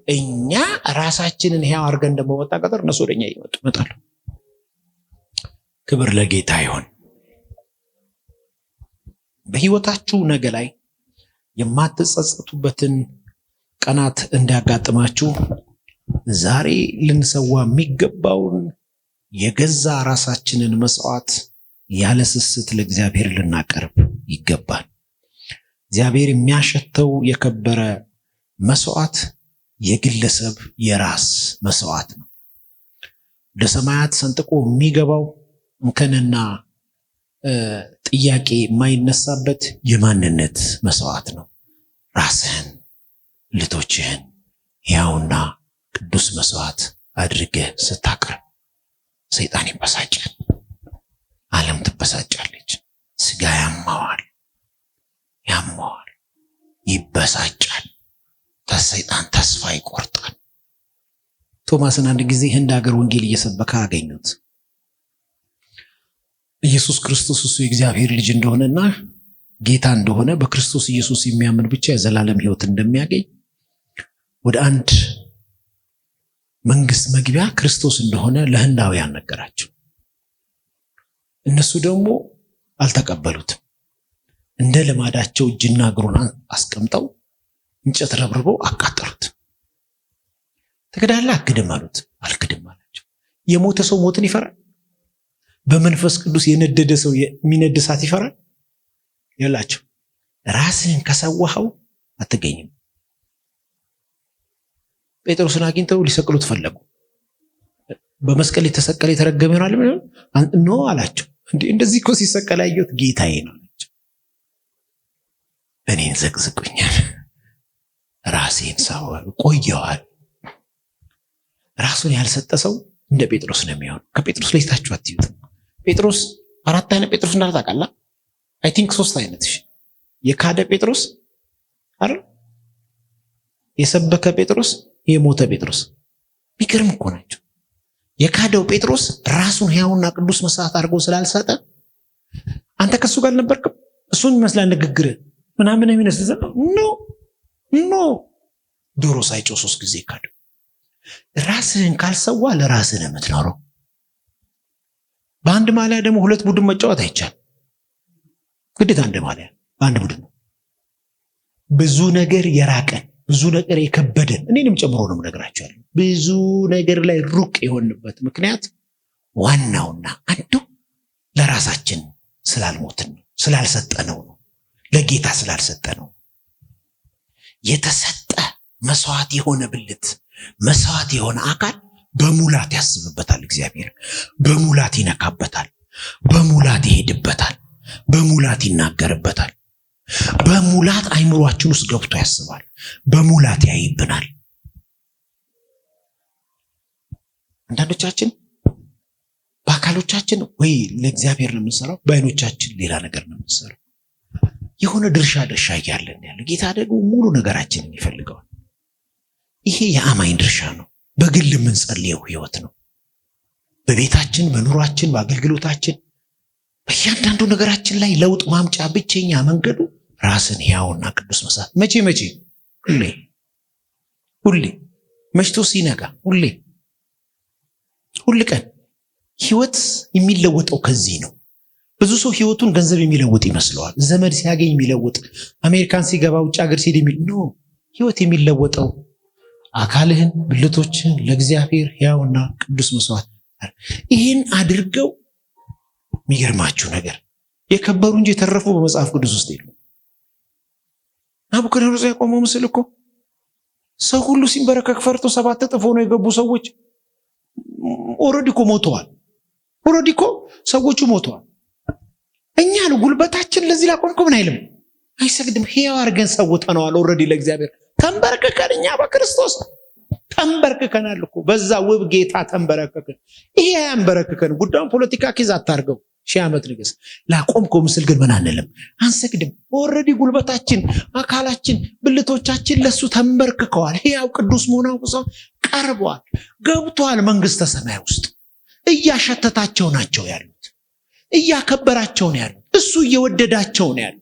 እኛ ራሳችንን ሕያው አድርገን እንደመወጣ ቀጠር እነሱ ወደኛ ይመጣሉ። ክብር ለጌታ ይሁን። በህይወታችሁ ነገ ላይ የማትጸጸቱበትን ቀናት እንዲያጋጥማችሁ ዛሬ ልንሰዋ የሚገባውን የገዛ ራሳችንን መስዋዕት ያለ ስስት ለእግዚአብሔር ልናቀርብ ይገባል። እግዚአብሔር የሚያሸተው የከበረ መስዋዕት የግለሰብ የራስ መስዋዕት ነው። ወደ ሰማያት ሰንጥቆ የሚገባው እንከንና ጥያቄ የማይነሳበት የማንነት መስዋዕት ነው። ራስህን ልቶችህን ሕያውና ቅዱስ መስዋዕት አድርገህ ስታቀርብ ሰይጣን ይበሳጫል፣ ዓለም ትበሳጫለች፣ ስጋ ያማዋል፣ ይበሳጫል፣ ሰይጣን ተስፋ ይቆርጣል። ቶማስን አንድ ጊዜ ህንድ ሀገር ወንጌል እየሰበከ አገኙት። ኢየሱስ ክርስቶስ እሱ የእግዚአብሔር ልጅ እንደሆነና ጌታ እንደሆነ በክርስቶስ ኢየሱስ የሚያምን ብቻ የዘላለም ሕይወት እንደሚያገኝ ወደ አንድ መንግስት መግቢያ ክርስቶስ እንደሆነ ለህንዳውያን ነገራቸው። እነሱ ደግሞ አልተቀበሉትም። እንደ ልማዳቸው እጅና እግሩን አስቀምጠው እንጨት ረብርበው አቃጠሉት። ትክዳለህ? አክድም አሉት። አልክድም አላቸው። የሞተ ሰው ሞትን ይፈራል? በመንፈስ ቅዱስ የነደደ ሰው የሚነድ እሳት ይፈራል? ያላቸው ራስህን ከሰዋኸው አትገኝም። ጴጥሮስን አግኝተው ሊሰቅሉት ፈለጉ። በመስቀል የተሰቀለ የተረገመ ይሆናል ኖ አላቸው። እንደዚህ እኮ ሲሰቀል ያየሁት ጌታዬ ነው አላቸው። እኔን ዘቅዝቁኛል፣ ራሴን ቆየዋል። ራሱን ያልሰጠ ሰው እንደ ጴጥሮስ ነው የሚሆን። ከጴጥሮስ ላይ ታችሁ አትዩት። ጴጥሮስ 4 አይነት ጴጥሮስ እንዳለ ታውቃለህ? አይ ቲንክ 3 አይነት። የካደ ጴጥሮስ አይደል? የሰበከ ጴጥሮስ፣ የሞተ ጴጥሮስ። ቢገርም እኮ ናቸው። የካደው ጴጥሮስ ራሱን ሕያውና ቅዱስ መስዋዕት አድርጎ ስላልሰጠ አንተ ከሱ ጋር አልነበርክም። እሱን ይመስላል ንግግር ምናምን የሚነስል ኖ ዶሮ ሳይጮህ 3 ጊዜ ካደው። ራስህን ካልሰዋ ለራስህ ነው የምትኖረው። በአንድ ማሊያ ደግሞ 2 ቡድን መጫወት አይቻልም። ግዴታ አንድ ማሊያ በአንድ ቡድን ነው። ብዙ ነገር የራቀን ብዙ ነገር የከበደን እኔንም ጨምሮ ነው የምነግራቸዋለሁ። ብዙ ነገር ላይ ሩቅ የሆንበት ምክንያት ዋናውና አንዱ ለራሳችን ስላልሞትን ነው፣ ስላልሰጠነው ነው፣ ለጌታ ስላልሰጠነው። የተሰጠ መስዋዕት የሆነ ብልት መስዋዕት የሆነ አካል በሙላት ያስብበታል። እግዚአብሔር በሙላት ይነካበታል፣ በሙላት ይሄድበታል፣ በሙላት ይናገርበታል፣ በሙላት አይምሯችን ውስጥ ገብቶ ያስባል፣ በሙላት ያይብናል። አንዳንዶቻችን በአካሎቻችን ወይ ለእግዚአብሔር ነው የምንሰራው፣ በአይኖቻችን ሌላ ነገር ነው የምንሰራው። የሆነ ድርሻ እያለን ያለ ጌታ ደግሞ ሙሉ ነገራችንን ይፈልገዋል። ይሄ የአማኝ ድርሻ ነው። በግል የምንጸልየው ህይወት ነው። በቤታችን፣ በኑሯችን፣ በአገልግሎታችን፣ በእያንዳንዱ ነገራችን ላይ ለውጥ ማምጫ ብቸኛ መንገዱ ራስን ሕያውና ቅዱስ መስዋዕት መቼ ሁሌ መሽቶ ሲነጋ ሁል ቀን። ህይወት የሚለወጠው ከዚህ ነው። ብዙ ሰው ህይወቱን ገንዘብ የሚለውጥ ይመስለዋል። ዘመድ ሲያገኝ የሚለውጥ፣ አሜሪካን ሲገባ፣ ውጭ ሀገር ሲሄድ ህይወት የሚለወጠው አካልህን ብልቶችን ለእግዚአብሔር ሕያውና ቅዱስ መስዋዕት ይህን አድርገው የሚገርማችሁ ነገር የከበሩ እንጂ የተረፉ በመጽሐፍ ቅዱስ ውስጥ የሉ። ናቡከደነጾር ያቆመው ምስል እኮ ሰው ሁሉ ሲንበረከክ ፈርቶ 7 እጥፍ ሆነው የገቡ ሰዎች ኦልሬዲ እኮ ሞተዋል። ኦልሬዲ እኮ ሰዎቹ ሞተዋል። እኛ ነው ጉልበታችን ለዚህ ላቆምኩ ምን አይልም፣ አይሰግድም። ሕያው አድርገን ሰውተነዋል። ኦልሬዲ ለእግዚአብሔር ተንበረከከን። እኛ በክርስቶስ ተንበርክከናል እኮ በዛ ውብ ጌታ ተንበረከከን። ይሄ ያንበረከከን ጉዳዩን ፖለቲካ ኬዝ አታርገው። 1000 ዓመት ንገስ። ላቆምከው ምስል ግን ምን አንልም፣ አንሰግድም። ኦልሬዲ ጉልበታችን፣ አካላችን፣ ብልቶቻችን ለሱ ተንበርክከዋል። ሕያው ቅዱስ መሆኑን ቀርበዋል፣ ገብቷል መንግስተ ሰማይ ውስጥ። እያሸተታቸው ናቸው ያሉት፣ እያከበራቸው ነው ያሉት፣ እሱ እየወደዳቸው ነው ያሉት።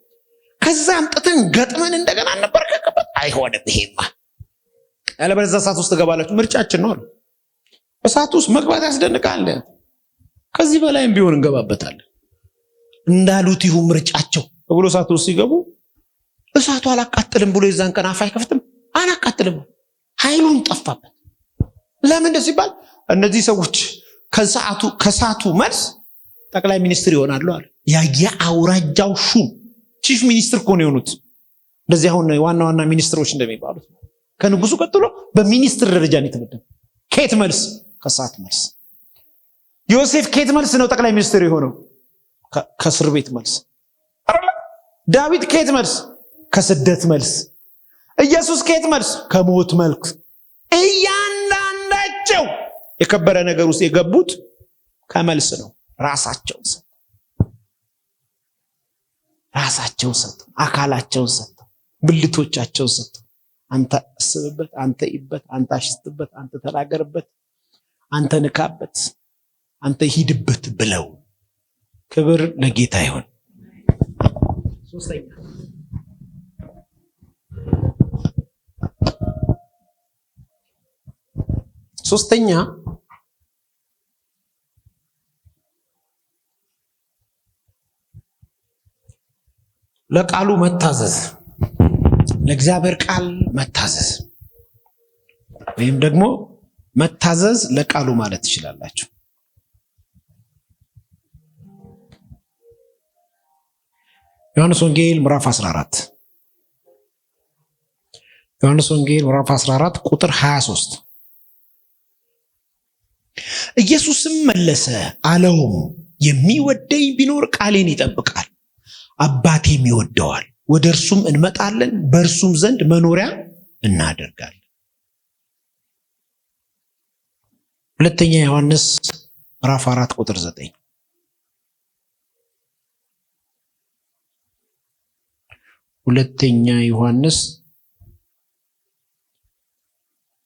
ከዛ አምጥተን ገጥመን እንደገና እንበርከከበት አይሆንም። ይሄማ ያለበለዚያ እሳት ውስጥ ገባላችሁ። ምርጫችን ነው አሉ። እሳት ውስጥ መግባት ያስደንቃል። ከዚህ በላይም ቢሆን እንገባበታለን። እንዳሉት ይሁን ምርጫቸው ብሎ እሳት ውስጥ ሲገቡ እሳቱ አላቃጥልም ብሎ የዛን ቀን አፍ አይከፍትም። አላቃጥልም፣ ኃይሉን ጠፋበት። ለምን እንደዚህ ሲባል እነዚህ ሰዎች ከሰዓቱ መልስ ጠቅላይ ሚኒስትር ይሆናሉ አለ። የአውራጃው ሹም ቺፍ ሚኒስትር እኮ ነው የሆኑት። እንደዚህ አሁን ዋና ሚኒስትሮች እንደሚባሉት ከንጉሱ ቀጥሎ በሚኒስትር ደረጃ ነው የተመደበ። ከየት መልስ? ከሰዓት መልስ። ዮሴፍ ከየት መልስ ነው ጠቅላይ ሚኒስትር የሆነው? ከእስር ቤት መልስ። ዳዊት ከየት መልስ? ከስደት መልስ። ኢየሱስ ከየት መልስ? ከሞት መልስ። እያንዳንዳቸው የከበረ ነገር ውስጥ የገቡት ከመልስ ነው። ራሳቸውን ሰጥተው፣ አካላቸውን ሰጥተው፣ ብልቶቻቸውን ሰጥተው፣ አንተ አስብበት፣ አንተ ይበት፣ አንተ አሽትበት፣ አንተ ተናገርበት፣ አንተ ንካበት፣ አንተ ሂድበት ብለው። ክብር ለጌታ ይሁን። ሶስተኛ ለቃሉ መታዘዝ፣ ለእግዚአብሔር ቃል መታዘዝ ወይም ደግሞ መታዘዝ ለቃሉ ማለት ትችላላችሁ። ዮሐንስ ወንጌል ምዕራፍ 14 ቁጥር 23 ኢየሱስም መለሰ አለውም የሚወደኝ ቢኖር ቃሌን ይጠብቃል፣ አባቴም ይወደዋል፣ ወደ እርሱም እንመጣለን፣ በእርሱም ዘንድ መኖሪያ እናደርጋለን። ሁለተኛ ዮሐንስ ምዕራፍ 4 ቁጥር 9 ሁለተኛ ዮሐንስ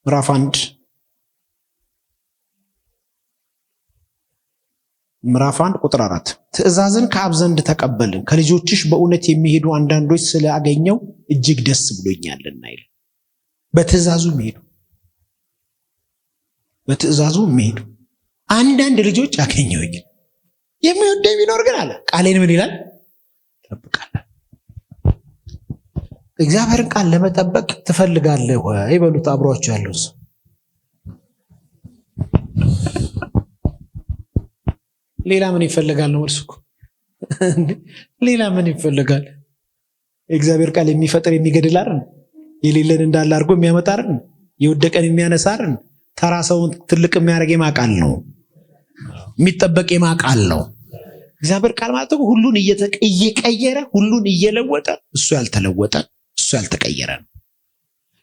ምዕራፍ 1 ቁጥር 4 ትእዛዝን ከአብ ዘንድ ተቀበልን፣ ከልጆችሽ በእውነት የሚሄዱ አንዳንዶች ስላገኘው እጅግ ደስ ብሎኛልና ይላል። በትእዛዙ የሚሄዱ አንዳንድ ልጆች አገኘሁኝ። የሚወደኝ ቢኖር ግን አለ ቃሌን ምን ይላል? ይጠብቃል። እግዚአብሔርን ቃል ለመጠበቅ ትፈልጋለህ ወይ በሉት አብሯቸው ያለው ሰው። ሌላ ምን ይፈልጋል ነው መልሱ እኮ። ሌላ ምን ይፈልጋል? የእግዚአብሔር ቃል የሚፈጥር የሚገድል አይደል? የሌለን እንዳለ አድርጎ የሚያመጣ አይደል? የወደቀን የሚያነሳ አይደል? ተራ ሰውን ትልቅ የሚያደርግ የማቃል ነው፣ የሚጠበቅ የማቃል ነው። እግዚአብሔር ቃል ማለት ሁሉን እየቀየረ ሁሉን እየለወጠ እሱ ያልተለወጠ እሱ ያልተቀየረ ነው።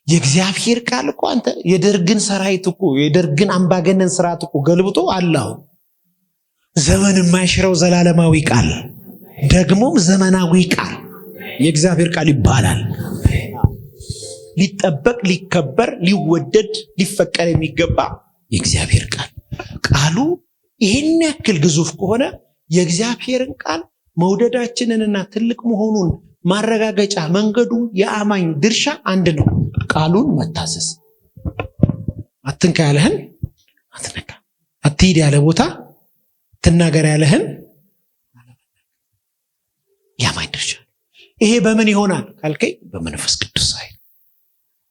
የእግዚአብሔር ቃል እኮ አንተ የደርግን ሰራዊት እኮ የደርግን አምባገነን ስርዓት እኮ ገልብጦ አላሁ ዘመን የማይሽረው ዘላለማዊ ቃል ደግሞም ዘመናዊ ቃል የእግዚአብሔር ቃል ይባላል። ሊጠበቅ ሊከበር ሊወደድ ሊፈቀር የሚገባ የእግዚአብሔር ቃሉ ይህን ያክል ግዙፍ ከሆነ የእግዚአብሔርን ቃል መውደዳችንንና ትልቅ መሆኑን ማረጋገጫ መንገዱ የአማኝ ድርሻ አንድ ነው፣ ቃሉን መታዘዝ። አትንካ ያለህን አትነካ፣ አትሂድ ያለ ቦታ ትናገር ያለህን የአማኝ ድርሻ። ይሄ በምን ይሆናል ካልከኝ በመንፈስ ቅዱስ ኃይል።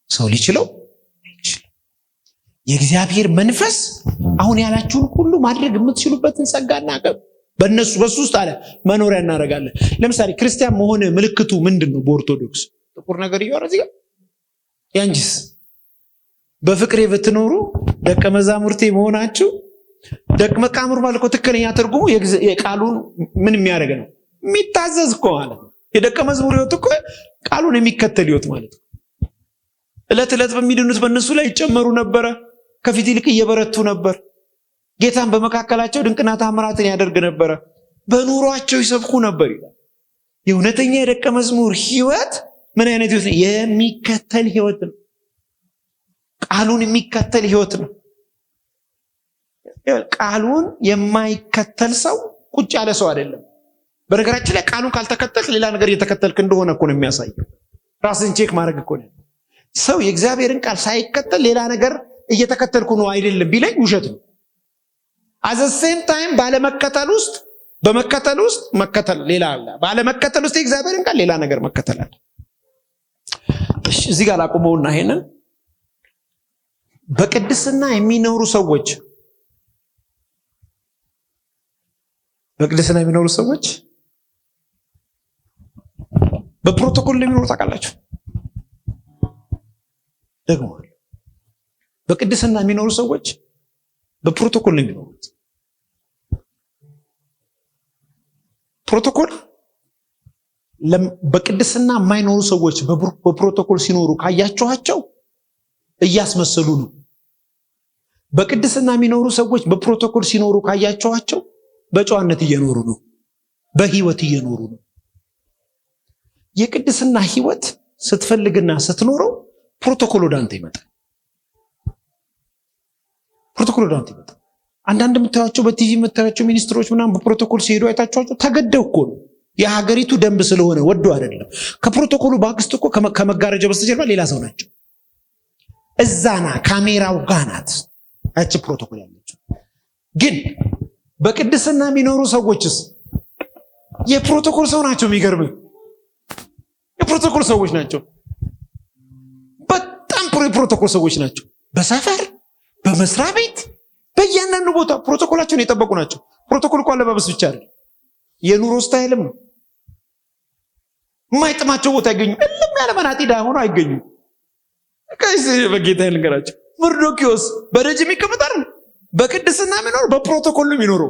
ሰው ሊችለው አይችልም። የእግዚአብሔር መንፈስ አሁን ያላችሁን ሁሉ ማድረግ የምትችሉበትን ጸጋና በእነሱ በሱ ውስጥ አለ መኖሪያ እናደርጋለን። ለምሳሌ ክርስቲያን መሆን ምልክቱ ምንድን ነው? በኦርቶዶክስ ጥቁር ነገር እያወራ እዚህ ጋር ያንጂስ በፍቅሬ ብትኖሩ ደቀ መዛሙርቴ መሆናችሁ። ደቀ መቃሙር ማለት እኮ ትክክለኛ ትርጉሙ የቃሉን ምን የሚያደርግ ነው? የሚታዘዝ እኮ ማለት ነው። የደቀ መዝሙር ህይወት እኮ ቃሉን የሚከተል ህይወት ማለት ነው። ዕለት ዕለት በሚድኑት በእነሱ ላይ ይጨመሩ ነበረ፣ ከፊት ይልቅ እየበረቱ ነበር። ጌታን በመካከላቸው ድንቅና ተአምራትን ያደርግ ነበረ፣ በኑሯቸው ይሰብኩ ነበር ይላል። የእውነተኛ የደቀ መዝሙር ህይወት ምን አይነት ህይወት ነው? የሚከተል ህይወት ነው። ቃሉን የሚከተል ህይወት ነው። ቃሉን የማይከተል ሰው ቁጭ ያለ ሰው አይደለም። በነገራችን ላይ ቃሉን ካልተከተልክ ሌላ ነገር እየተከተልክ እንደሆነ እኮ ነው የሚያሳየው። ራስን ቼክ ማድረግ እኮ ነው። ሰው የእግዚአብሔርን ቃል ሳይከተል ሌላ ነገር እየተከተልኩ ነው አይደለም ቢለኝ ውሸት ነው። አዘ ሴም ታይም ባለመከተል ውስጥ በመከተል ውስጥ መከተል ሌላ አለ። ባለመከተል ውስጥ የእግዚአብሔርን ቃል ሌላ ነገር መከተል አለ። እሺ እዚህ ጋር ላቁመውና ይሄንን በቅድስና የሚኖሩ ሰዎች በፕሮቶኮል የሚኖሩ ታውቃላችሁ። ደግሞ በቅድስና የሚኖሩ ሰዎች በፕሮቶኮል ነው የሚኖሩት። ፕሮቶኮል በቅድስና የማይኖሩ ሰዎች በፕሮቶኮል ሲኖሩ ካያችኋቸው እያስመሰሉ ነው። በቅድስና የሚኖሩ ሰዎች በፕሮቶኮል ሲኖሩ ካያችኋቸው በጨዋነት እየኖሩ ነው፣ በህይወት እየኖሩ ነው። የቅድስና ህይወት ስትፈልግና ስትኖረው ፕሮቶኮል ወደ አንተ ይመጣል። ፕሮቶኮል ወደ አንተ ይመጣል። አንዳንድ የምታዩቸው በቲቪ የምታዩቸው ሚኒስትሮች ምናምን በፕሮቶኮል ሲሄዱ አይታችኋቸው? ተገደው እኮ ነው። የሀገሪቱ ደንብ ስለሆነ ወዶ አይደለም። ከፕሮቶኮሉ ባክስት እኮ ከመጋረጃ በስተጀርባ ሌላ ሰው ናቸው። እዛና ካሜራው ጋር ናት ያቺ ፕሮቶኮል ያለችው። ግን በቅድስና የሚኖሩ ሰዎችስ የፕሮቶኮል ሰው ናቸው። የሚገርም የፕሮቶኮል ሰዎች ናቸው። በጣም የፕሮቶኮል ሰዎች ናቸው። በሰፈር በመስሪያ ቤት በእያንዳንዱ ቦታ ፕሮቶኮላቸውን የጠበቁ ናቸው። ፕሮቶኮል እኮ አለባበስ ብቻ አይደለም፣ የኑሮ ስታይልም ነው። የማይጥማቸው ቦታ አይገኙ። እልም ያለ መናጢ ዳ ሆኖ አይገኙ። በጌታ ልንገራቸው፣ መርዶክዮስ በደጅ የሚቀመጣል። በቅድስና የሚኖር በፕሮቶኮል ነው የሚኖረው።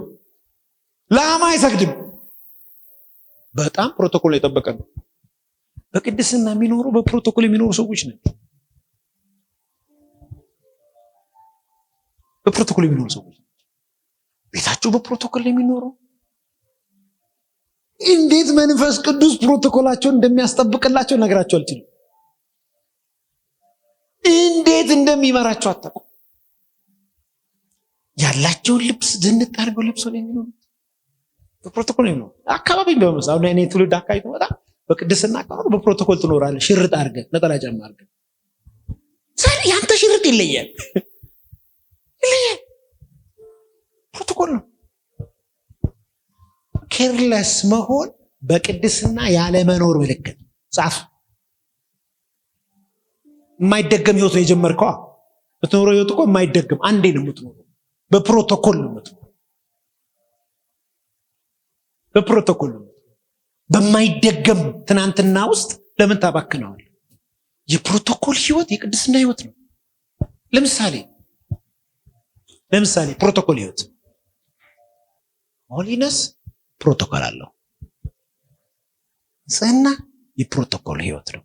ለአማ አይሰግድም። በጣም ፕሮቶኮል የጠበቀ ነው። በቅድስና የሚኖሩ በፕሮቶኮል የሚኖሩ ሰዎች ናቸው። በፕሮቶኮል የሚኖሩ ሰዎች ቤታቸው በፕሮቶኮል የሚኖሩ እንዴት መንፈስ ቅዱስ ፕሮቶኮላቸውን እንደሚያስጠብቅላቸው ነገራቸው አልችልም። እንዴት እንደሚመራቸው አታውቁ። ያላቸውን ልብስ ዝንጥ አድርገው ለብሰው ነው የሚኖሩት። በፕሮቶኮል ነው። አካባቢ በመስ አሁን እኔ ትውልድ አካባቢ ተወጣ በቅድስና አካባቢ በፕሮቶኮል ትኖራለህ። ሽርጥ አድርገህ ነጠላ ጫማ አድርገህ ዛሬ ያንተ ሽርጥ ይለያል። ፕሮቶኮል ነው። ኬርለስ መሆን በቅድስና ያለ መኖር ምልክት። ጻፍ። የማይደገም ህይወት ነው የጀመርከው። በትኖረው ህይወት እኮ የማይደገም አንዴ ነው የምትኖረው። በፕሮቶኮል ነው የምትኖረው። በፕሮቶኮል ነው። በማይደገም ትናንትና ውስጥ ለምን ታባክነዋል? የፕሮቶኮል ህይወት የቅድስና ህይወት ነው። ለምሳሌ ፕሮቶኮል ህይወት ሆሊነስ ፕሮቶኮል አለው። ንጽህና የፕሮቶኮል ህይወት ነው።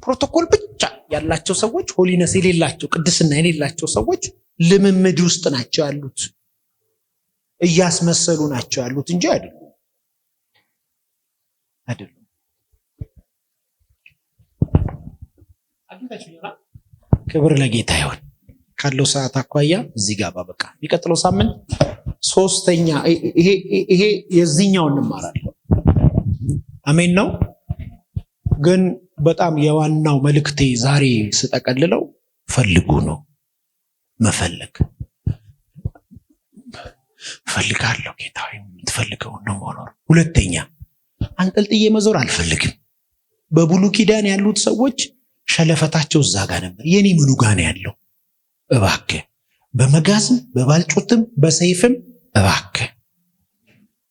ፕሮቶኮል ብቻ ያላቸው ሰዎች፣ ሆሊነስ የሌላቸው ቅድስና የሌላቸው ሰዎች ልምምድ ውስጥ ናቸው ያሉት፣ እያስመሰሉ ናቸው ያሉት እንጂ አይደሉም። ክብር ለጌታ ይሁን። ካለው ሰዓት አኳያ እዚህ ጋር ባበቃ። የሚቀጥለው ሳምንት ሶስተኛ ይሄ የዚህኛው እንማራለን። አሜን ነው። ግን በጣም የዋናው መልእክቴ ዛሬ ስጠቀልለው ፈልጉ ነው። መፈለግ ፈልጋለሁ ጌታ የምትፈልገው ነው መኖር። ሁለተኛ አንጠልጥዬ መዞር አልፈልግም። በብሉይ ኪዳን ያሉት ሰዎች ሸለፈታቸው እዛ ጋር ነበር። የኔ ምኑ ጋር ነው ያለው? እባክህ በመጋዝም በባልጩትም በሰይፍም እባክህ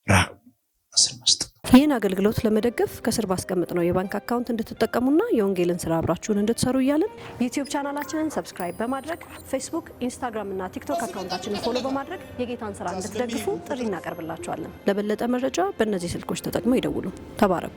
ራስን መስጠት። ይህን አገልግሎት ለመደገፍ ከስር ባስቀምጥነው የባንክ አካውንት እንድትጠቀሙና የወንጌልን ስራ አብራችሁን እንድትሰሩ እያልን ዩቲዩብ ቻናላችንን ሰብስክራይብ በማድረግ ፌስቡክ፣ ኢንስታግራም እና ቲክቶክ አካውንታችንን ፎሎ በማድረግ የጌታን ስራ እንድትደግፉ ጥሪ እናቀርብላችኋለን። ለበለጠ መረጃ በእነዚህ ስልኮች ተጠቅመው ይደውሉ። ተባረኩ።